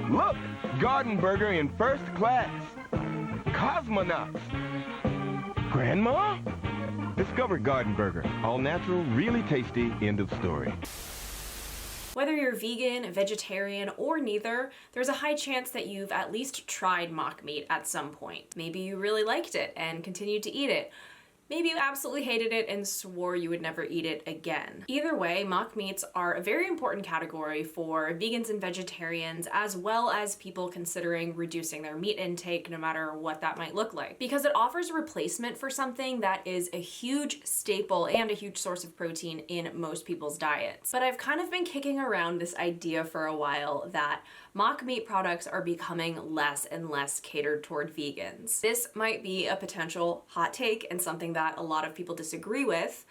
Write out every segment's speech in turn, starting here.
Look, Garden Burger in first class. Cosmonauts. Grandma? Discover Garden Burger. All natural, really tasty, end of story. Whether you're vegan, vegetarian, or neither, there's a high chance that you've at least tried mock meat at some point. Maybe you really liked it and continued to eat it. Maybe you absolutely hated it and swore you would never eat it again. Either way, mock meats are a very important category for vegans and vegetarians, as well as people considering reducing their meat intake, no matter what that might look like. Because it offers a replacement for something that is a huge staple and a huge source of protein in most people's diets. But I've kind of been kicking around this idea for a while that mock meat products are becoming less and less catered toward vegans. This might be a potential hot take and something that a lot of people disagree with,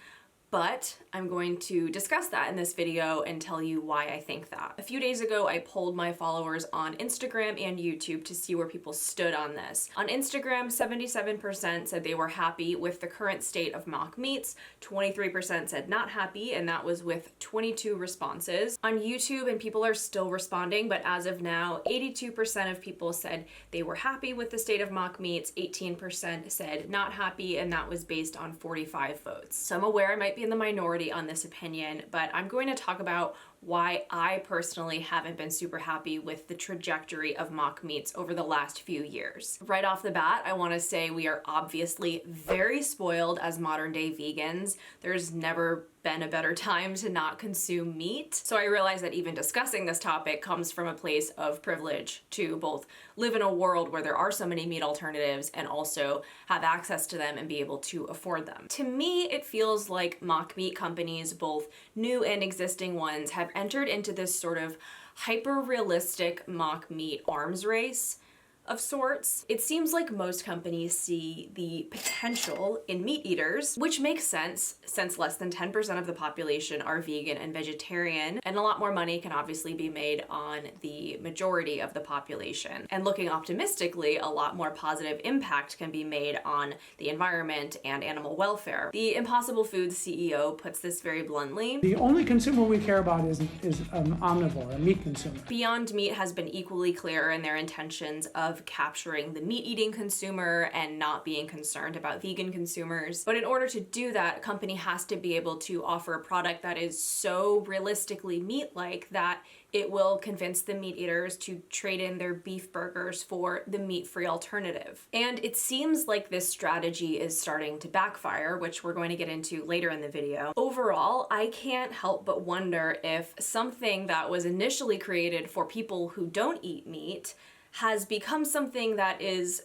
but I'm going to discuss that in this video and tell you why I think that. A few days ago, I polled my followers on Instagram and YouTube to see where people stood on this. On Instagram, 77% said they were happy with the current state of mock meats, 23% said not happy, and that was with 22 responses. On YouTube, and people are still responding, but as of now, 82% of people said they were happy with the state of mock meats, 18% said not happy, and that was based on 45 votes. So I'm aware I might be in the minority on this opinion, but I'm going to talk about why I personally haven't been super happy with the trajectory of mock meats over the last few years. Right off the bat, I want to say we are obviously very spoiled as modern day vegans. There's never been a better time to not consume meat. So I realize that even discussing this topic comes from a place of privilege to both live in a world where there are so many meat alternatives and also have access to them and be able to afford them. To me, it feels like mock meat companies, both new and existing ones, have entered into this sort of hyper-realistic mock meat arms race of sorts. It seems like most companies see the potential in meat eaters, which makes sense since less than 10% of the population are vegan and vegetarian, and a lot more money can obviously be made on the majority of the population. And looking optimistically, a lot more positive impact can be made on the environment and animal welfare. The Impossible Foods CEO puts this very bluntly. The only consumer we care about is an omnivore, a meat consumer. Beyond Meat has been equally clear in their intentions of capturing the meat-eating consumer and not being concerned about vegan consumers. But in order to do that, a company has to be able to offer a product that is so realistically meat-like that it will convince the meat eaters to trade in their beef burgers for the meat-free alternative. And it seems like this strategy is starting to backfire, which we're going to get into later in the video. Overall, I can't help but wonder if something that was initially created for people who don't eat meat has become something that is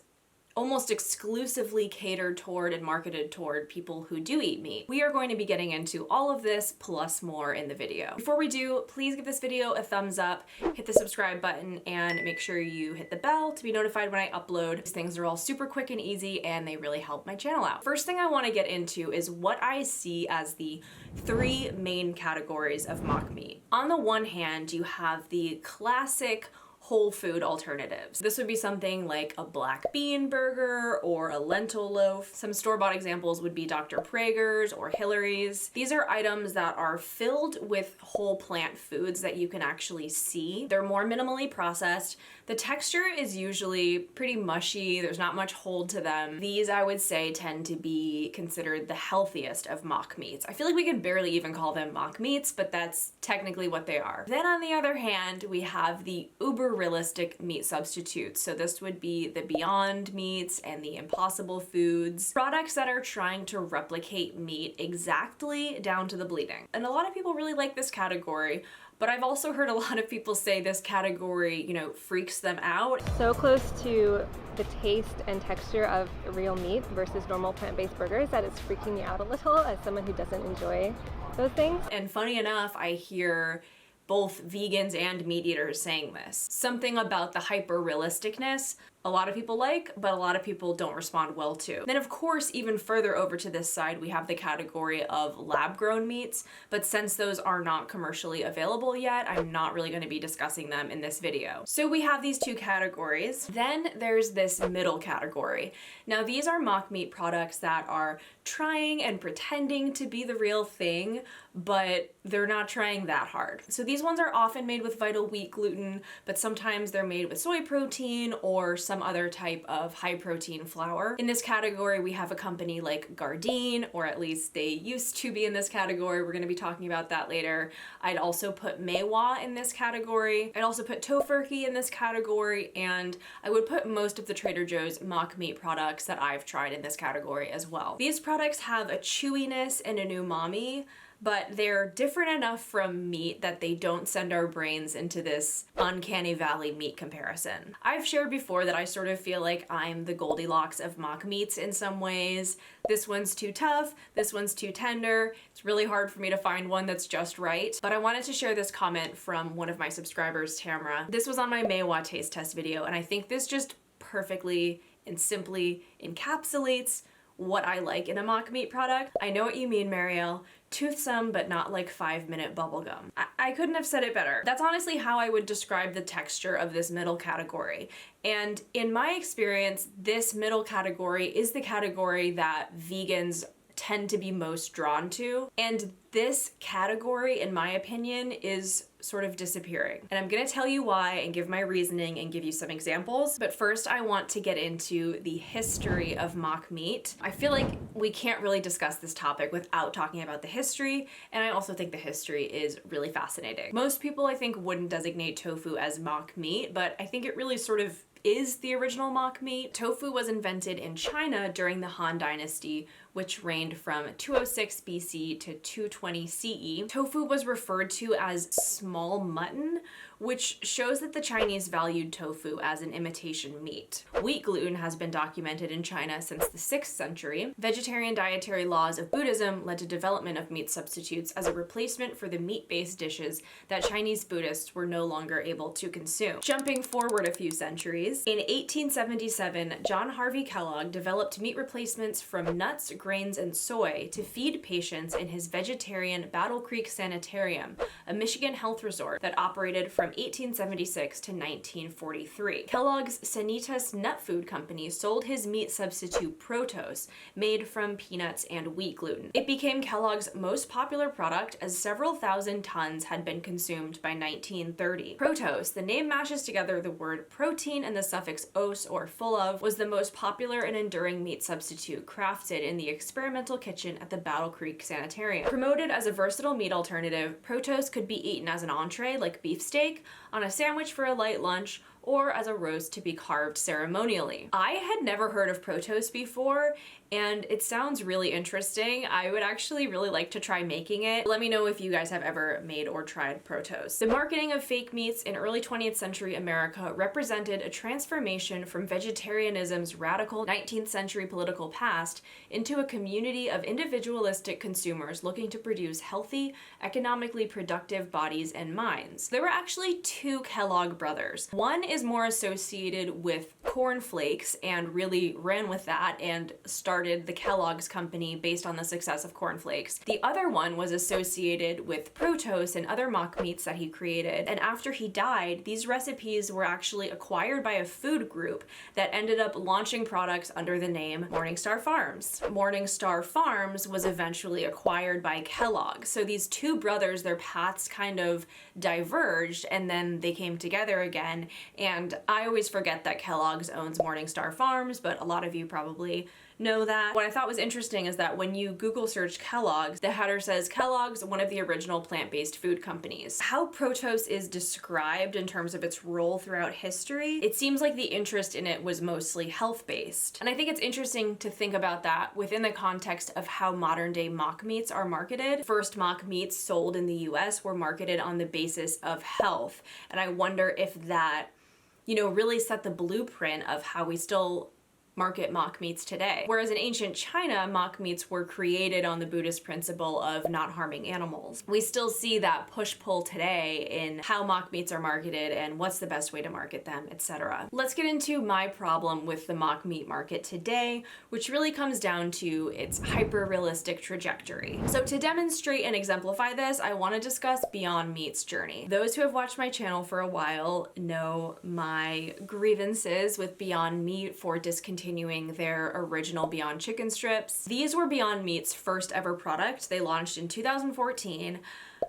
almost exclusively catered toward and marketed toward people who do eat meat. We are going to be getting into all of this plus more in the video. Before we do, please give this video a thumbs up, hit the subscribe button, and make sure you hit the bell to be notified when I upload. These things are all super quick and easy, and they really help my channel out. First thing I want to get into is what I see as the three main categories of mock meat. On the one hand, you have the classic whole food alternatives. This would be something like a black bean burger or a lentil loaf. Some store-bought examples would be Dr. Praeger's or Hillary's. These are items that are filled with whole plant foods that you can actually see. They're more minimally processed. The texture is usually pretty mushy. There's not much hold to them. These, I would say, tend to be considered the healthiest of mock meats. I feel like we can barely even call them mock meats, but that's technically what they are. Then on the other hand, we have the uber realistic meat substitutes. So this would be the Beyond Meats and the Impossible Foods, products that are trying to replicate meat exactly down to the bleeding. And a lot of people really like this category, but I've also heard a lot of people say this category, freaks them out. So close to the taste and texture of real meat versus normal plant-based burgers that it's freaking me out a little as someone who doesn't enjoy those things. And funny enough, I hear both vegans and meat eaters saying this. Something about the hyper-realisticness a lot of people like, but a lot of people don't respond well to. Then of course, even further over to this side, we have the category of lab-grown meats, but since those are not commercially available yet, I'm not really going to be discussing them in this video. So we have these two categories. Then there's this middle category. Now these are mock meat products that are trying and pretending to be the real thing, but they're not trying that hard. So these ones are often made with Vital Wheat gluten, but sometimes they're made with soy protein or some other type of high protein flour. In this category, we have a company like Gardein, or at least they used to be in this category. We're going to be talking about that later. I'd also put Meiwa in this category. I'd also put Tofurky in this category, and I would put most of the Trader Joe's mock meat products that I've tried in this category as well. These products have a chewiness and an umami, but they're different enough from meat that they don't send our brains into this uncanny valley meat comparison. I've shared before that I sort of feel like I'm the Goldilocks of mock meats in some ways. This one's too tough, this one's too tender. It's really hard for me to find one that's just right. But I wanted to share this comment from one of my subscribers, Tamara. This was on my Meiwa taste test video, and I think this just perfectly and simply encapsulates what I like in a mock meat product. I know what you mean, Marielle. Toothsome, but not like 5-minute bubblegum. I couldn't have said it better. That's honestly how I would describe the texture of this middle category. And in my experience, this middle category is the category that vegans tend to be most drawn to. And this category, in my opinion, is sort of disappearing. And I'm gonna tell you why and give my reasoning and give you some examples. But first, I want to get into the history of mock meat. I feel like we can't really discuss this topic without talking about the history, and I also think the history is really fascinating. Most people, I think, wouldn't designate tofu as mock meat, but I think it really sort of is the original mock meat. Tofu was invented in China during the Han Dynasty, which reigned from 206 BC to 220 CE. Tofu was referred to as small mutton, which shows that the Chinese valued tofu as an imitation meat. Wheat gluten has been documented in China since the 6th century. Vegetarian dietary laws of Buddhism led to development of meat substitutes as a replacement for the meat-based dishes that Chinese Buddhists were no longer able to consume. Jumping forward a few centuries, in 1877, John Harvey Kellogg developed meat replacements from nuts, grains, and soy to feed patients in his vegetarian Battle Creek Sanitarium, a Michigan health resort that operated from 1876 to 1943. Kellogg's Sanitas Nut Food Company sold his meat substitute Protos, made from peanuts and wheat gluten. It became Kellogg's most popular product as several thousand tons had been consumed by 1930. Protos, the name mashes together the word protein and the suffix os or full of, was the most popular and enduring meat substitute crafted in the experimental kitchen at the Battle Creek Sanitarium. Promoted as a versatile meat alternative, Protos could be eaten as an entree like beefsteak, on a sandwich for a light lunch, or as a roast to be carved ceremonially. I had never heard of Protos before, and it sounds really interesting. I would actually really like to try making it. Let me know if you guys have ever made or tried Protos. The marketing of fake meats in early 20th century America represented a transformation from vegetarianism's radical 19th century political past into a community of individualistic consumers looking to produce healthy, economically productive bodies and minds. There were actually two Kellogg brothers. One is more associated with Corn Flakes and really ran with that and started the Kellogg's company based on the success of Corn Flakes. The other one was associated with Protos and other mock meats that he created, and after he died, these recipes were actually acquired by a food group that ended up launching products under the name Morningstar Farms. Morningstar Farms was eventually acquired by Kellogg. So these two brothers, their paths kind of diverged and then they came together again, and I always forget that Kellogg's owns Morningstar Farms, but a lot of you probably know that. What I thought was interesting is that when you Google search Kellogg's, the header says Kellogg's, one of the original plant-based food companies. How Protos is described in terms of its role throughout history, it seems like the interest in it was mostly health-based. And I think it's interesting to think about that within the context of how modern-day mock meats are marketed. First mock meats sold in the US were marketed on the basis of health, and I wonder if that, really set the blueprint of how we still market mock meats today. Whereas in ancient China, mock meats were created on the Buddhist principle of not harming animals. We still see that push-pull today in how mock meats are marketed and what's the best way to market them, etc. Let's get into my problem with the mock meat market today, which really comes down to its hyper-realistic trajectory. So to demonstrate and exemplify this, I want to discuss Beyond Meat's journey. Those who have watched my channel for a while know my grievances with Beyond Meat for discontinuing their original Beyond Chicken strips. These were Beyond Meat's first ever product. They launched in 2014.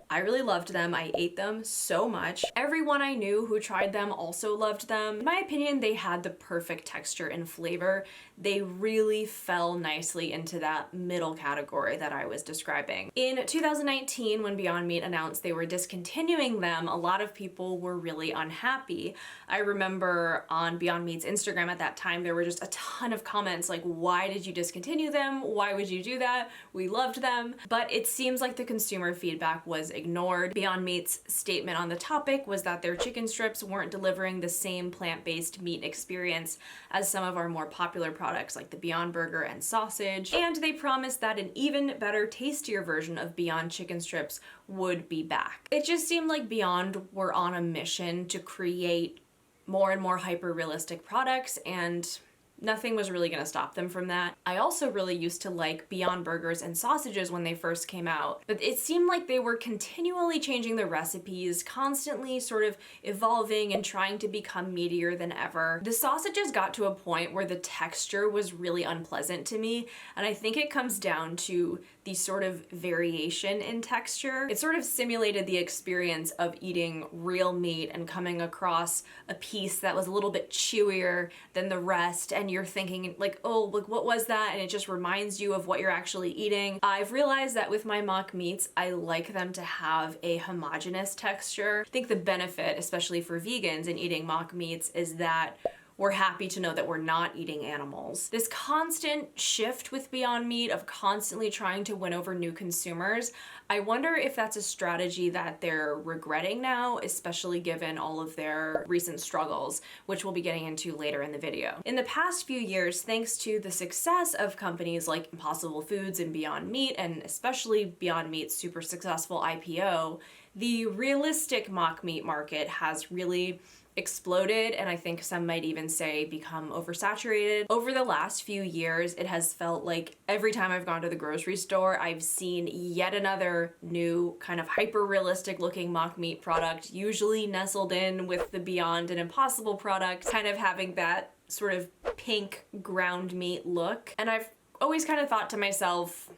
I really loved them. I ate them so much. Everyone I knew who tried them also loved them. In my opinion, they had the perfect texture and flavor. They really fell nicely into that middle category that I was describing. In 2019, when Beyond Meat announced they were discontinuing them, a lot of people were really unhappy. I remember on Beyond Meat's Instagram at that time, there were just a ton of comments like, why did you discontinue them? Why would you do that? We loved them. But it seems like the consumer feedback was ignored. Beyond Meat's statement on the topic was that their chicken strips weren't delivering the same plant-based meat experience as some of our more popular products like the Beyond Burger and sausage, and they promised that an even better, tastier version of Beyond chicken strips would be back. It just seemed like Beyond were on a mission to create more and more hyper-realistic products, and nothing was really gonna stop them from that. I also really used to like Beyond Burgers and sausages when they first came out, but it seemed like they were continually changing the recipes, constantly sort of evolving and trying to become meatier than ever. The sausages got to a point where the texture was really unpleasant to me, and I think it comes down to the sort of variation in texture. It sort of simulated the experience of eating real meat and coming across a piece that was a little bit chewier than the rest, and you're thinking like, oh, like what was that? And it just reminds you of what you're actually eating. I've realized that with my mock meats, I like them to have a homogeneous texture. I think the benefit, especially for vegans in eating mock meats, is that we're happy to know that we're not eating animals. This constant shift with Beyond Meat of constantly trying to win over new consumers, I wonder if that's a strategy that they're regretting now, especially given all of their recent struggles, which we'll be getting into later in the video. In the past few years, thanks to the success of companies like Impossible Foods and Beyond Meat, and especially Beyond Meat's super successful IPO, the realistic mock meat market has really exploded, and I think some might even say become oversaturated. Over the last few years, it has felt like every time I've gone to the grocery store, I've seen yet another new kind of hyper-realistic looking mock meat product, usually nestled in with the Beyond and Impossible product, kind of having that sort of pink ground meat look. And I've always kind of thought to myself,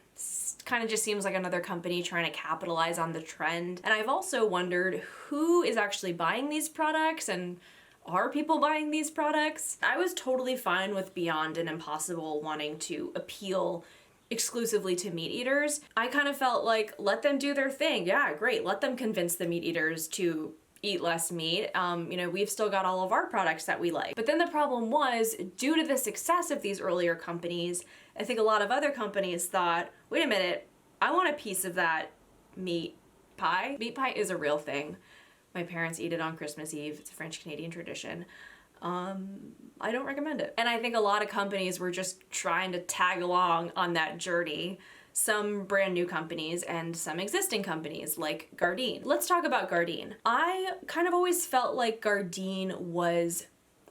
kind of just seems like another company trying to capitalize on the trend. And I've also wondered who is actually buying these products, and are people buying these products? I was totally fine with Beyond and Impossible wanting to appeal exclusively to meat eaters. I kind of felt like, let them do their thing. Yeah, great. Let them convince the meat eaters to eat less meat. You know, we've still got all of our products that we like. But then the problem was, due to the success of these earlier companies, I think a lot of other companies thought, wait a minute, I want a piece of that meat pie. Meat pie is a real thing. My parents eat it on Christmas Eve. It's a French-Canadian tradition. I don't recommend it. And I think a lot of companies were just trying to tag along on that journey. Some brand new companies and some existing companies like Gardein. Let's talk about Gardein. I kind of always felt like Gardein was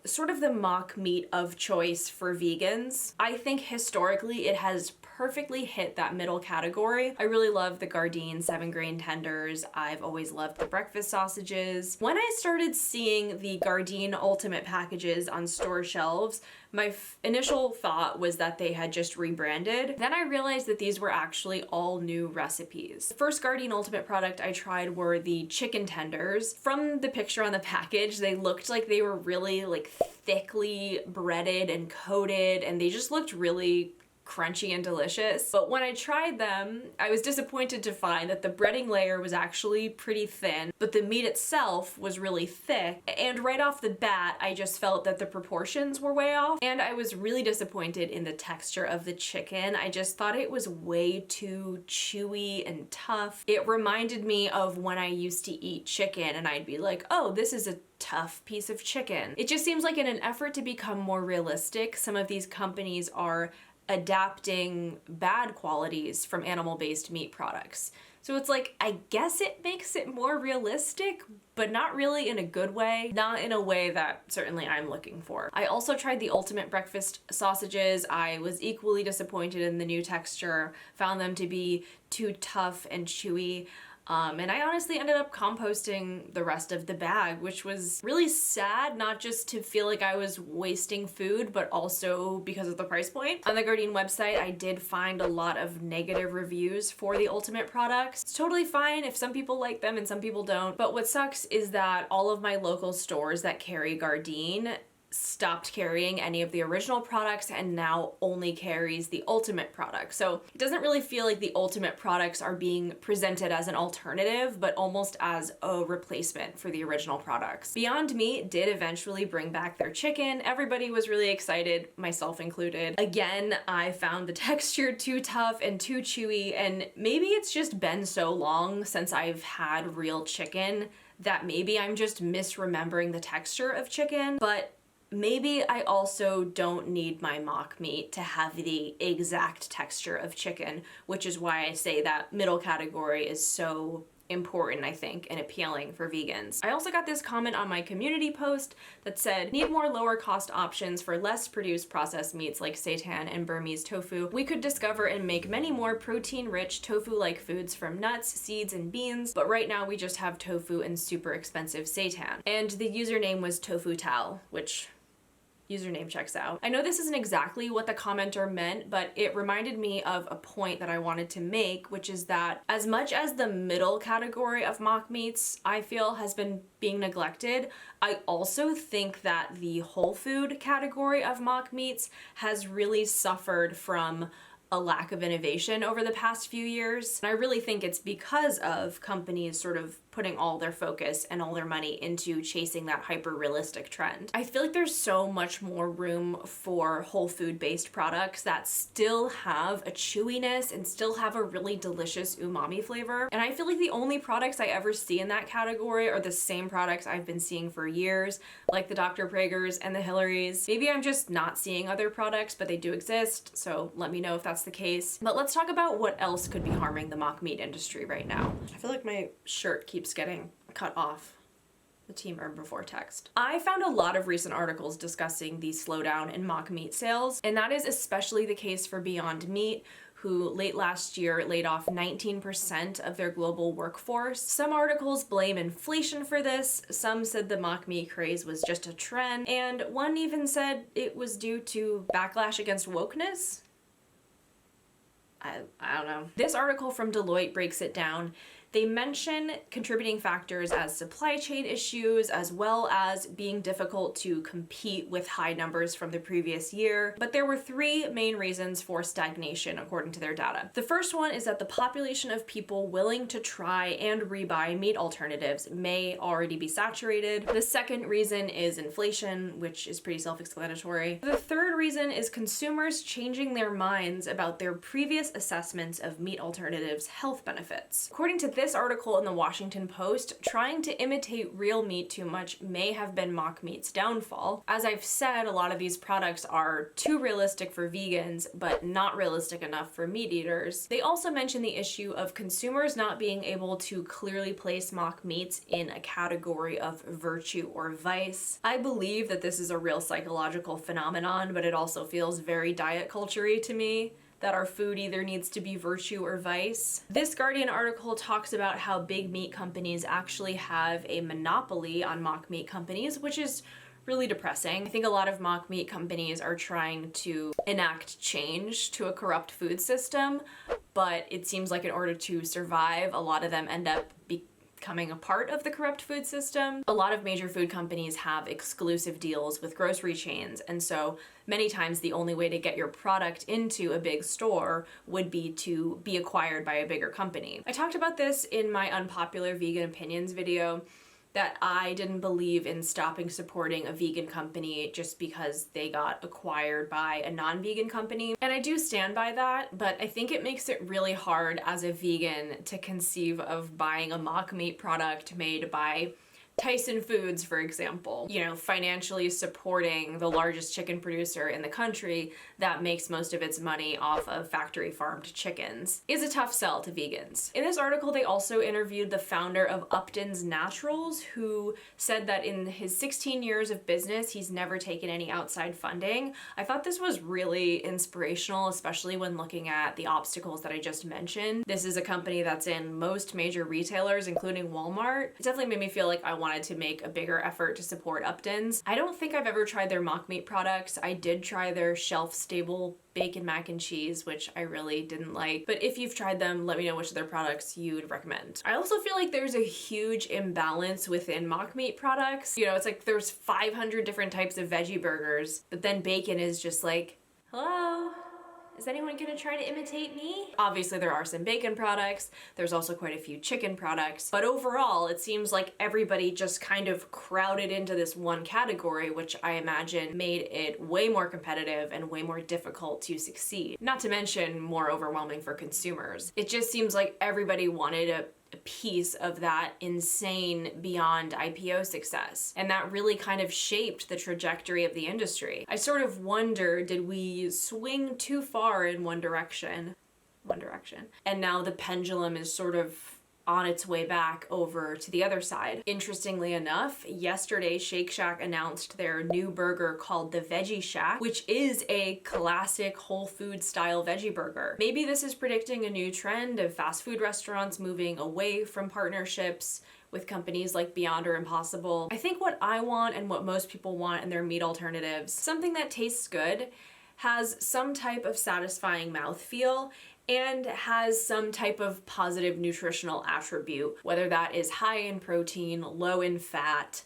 sort of the mock meat of choice for vegans. I think historically it has perfectly hit that middle category. I really love the Gardein 7-grain tenders. I've always loved the breakfast sausages. When I started seeing the Gardein Ultimate packages on store shelves, my initial thought was that they had just rebranded. Then I realized that these were actually all new recipes. The first Gardein Ultimate product I tried were the chicken tenders. From the picture on the package, they looked like they were really like thickly breaded and coated, and they just looked really crunchy and delicious. But when I tried them, I was disappointed to find that the breading layer was actually pretty thin, but the meat itself was really thick. And right off the bat, I just felt that the proportions were way off. And I was really disappointed in the texture of the chicken. I just thought it was way too chewy and tough. It reminded me of when I used to eat chicken and I'd be like, oh, this is a tough piece of chicken. It just seems like in an effort to become more realistic, some of these companies are adapting bad qualities from animal-based meat products. So it's like, I guess it makes it more realistic, but not really in a good way. Not in a way that certainly I'm looking for. I also tried the Ultimate Breakfast sausages. I was equally disappointed in the new texture, found them to be too tough and chewy. And I honestly ended up composting the rest of the bag, which was really sad, not just to feel like I was wasting food, but also because of the price point. On the Gardein website, I did find a lot of negative reviews for the Ultimate products. It's totally fine if some people like them and some people don't, but what sucks is that all of my local stores that carry Gardein stopped carrying any of the original products and now only carries the Ultimate product. So it doesn't really feel like the Ultimate products are being presented as an alternative, but almost as a replacement for the original products. Beyond Meat did eventually bring back their chicken. Everybody was really excited, myself included. Again, I found the texture too tough and too chewy, and maybe it's just been so long since I've had real chicken that maybe I'm just misremembering the texture of chicken, but maybe I also don't need my mock meat to have the exact texture of chicken, which is why I say that middle category is so important, I think, and appealing for vegans. I also got this comment on my community post that said, need more lower cost options for less produced processed meats like seitan and Burmese tofu. We could discover and make many more protein-rich tofu-like foods from nuts, seeds, and beans, but right now we just have tofu and super expensive seitan. And the username was TofuTal, which username checks out. I know this isn't exactly what the commenter meant, but it reminded me of a point that I wanted to make, which is that as much as the middle category of mock meats I feel has been being neglected, I also think that the whole food category of mock meats has really suffered from a lack of innovation over the past few years. And I really think it's because of companies sort of putting all their focus and all their money into chasing that hyper-realistic trend. I feel like there's so much more room for whole food-based products that still have a chewiness and still have a really delicious umami flavor. And I feel like the only products I ever see in that category are the same products I've been seeing for years, like the Dr. Praeger's and the Hillarys. Maybe I'm just not seeing other products, but they do exist, so let me know if that's the case. But let's talk about what else could be harming the mock meat industry right now. I feel like my shirt keeps getting cut off. The Team Herbivore text. I found a lot of recent articles discussing the slowdown in mock meat sales, and that is especially the case for Beyond Meat, who late last year laid off 19% of their global workforce. Some articles blame inflation for this, some said the mock meat craze was just a trend, and one even said it was due to backlash against wokeness. I don't know. This article from Deloitte breaks it down. They mention contributing factors as supply chain issues, as well as being difficult to compete with high numbers from the previous year. But there were three main reasons for stagnation, according to their data. The first one is that the population of people willing to try and rebuy meat alternatives may already be saturated. The second reason is inflation, which is pretty self-explanatory. The third reason is consumers changing their minds about their previous assessments of meat alternatives' health benefits. According to this article in the Washington Post, trying to imitate real meat too much may have been mock meat's downfall. As I've said, a lot of these products are too realistic for vegans, but not realistic enough for meat eaters. They also mention the issue of consumers not being able to clearly place mock meats in a category of virtue or vice. I believe that this is a real psychological phenomenon, but it also feels very diet culture-y to me, that our food either needs to be virtue or vice. This Guardian article talks about how big meat companies actually have a monopoly on mock meat companies, which is really depressing. I think a lot of mock meat companies are trying to enact change to a corrupt food system, but it seems like in order to survive, a lot of them end up becoming a part of the corrupt food system. A lot of major food companies have exclusive deals with grocery chains, and so many times the only way to get your product into a big store would be to be acquired by a bigger company. I talked about this in my unpopular vegan opinions video, that I didn't believe in stopping supporting a vegan company just because they got acquired by a non-vegan company. And I do stand by that, but I think it makes it really hard as a vegan to conceive of buying a mock meat product made by Tyson Foods, for example, you know, financially supporting the largest chicken producer in the country that makes most of its money off of factory farmed chickens, is a tough sell to vegans. In this article, they also interviewed the founder of Upton's Naturals, who said that in his 16 years of business, he's never taken any outside funding. I thought this was really inspirational, especially when looking at the obstacles that I just mentioned. This is a company that's in most major retailers, including Walmart. It definitely made me feel like I wanted to make a bigger effort to support Upton's. I don't think I've ever tried their mock meat products. I did try their shelf-stable bacon mac and cheese, which I really didn't like. But if you've tried them, let me know which of their products you'd recommend. I also feel like there's a huge imbalance within mock meat products. You know, it's like there's 500 different types of veggie burgers, but then bacon is just like, hello? Is anyone gonna try to imitate me? Obviously there are some bacon products, there's also quite a few chicken products, but overall it seems like everybody just kind of crowded into this one category, which I imagine made it way more competitive and way more difficult to succeed. Not to mention more overwhelming for consumers. It just seems like everybody wanted a piece of that insane Beyond IPO success. And that really kind of shaped the trajectory of the industry. I sort of wonder, did we swing too far in one direction? And now the pendulum is sort of on its way back over to the other side. Interestingly enough, yesterday Shake Shack announced their new burger called the Veggie Shack, which is a classic Whole Foods style veggie burger. Maybe this is predicting a new trend of fast food restaurants moving away from partnerships with companies like Beyond or Impossible. I think what I want and what most people want in their meat alternatives, something that tastes good, has some type of satisfying mouthfeel, and has some type of positive nutritional attribute, whether that is high in protein, low in fat,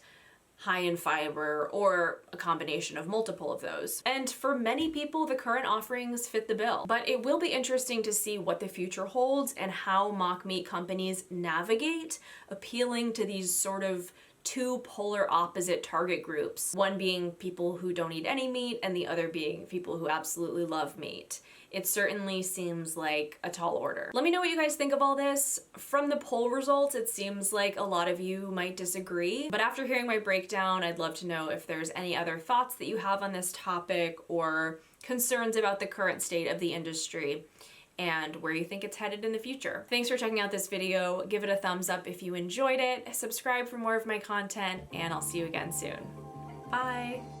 high in fiber, or a combination of multiple of those. And for many people, the current offerings fit the bill. But it will be interesting to see what the future holds and how mock meat companies navigate appealing to these sort of two polar opposite target groups, one being people who don't eat any meat and the other being people who absolutely love meat. It certainly seems like a tall order. Let me know what you guys think of all this. From the poll results, it seems like a lot of you might disagree, but after hearing my breakdown, I'd love to know if there's any other thoughts that you have on this topic or concerns about the current state of the industry and where you think it's headed in the future. Thanks for checking out this video. Give it a thumbs up if you enjoyed it, subscribe for more of my content, and I'll see you again soon. Bye.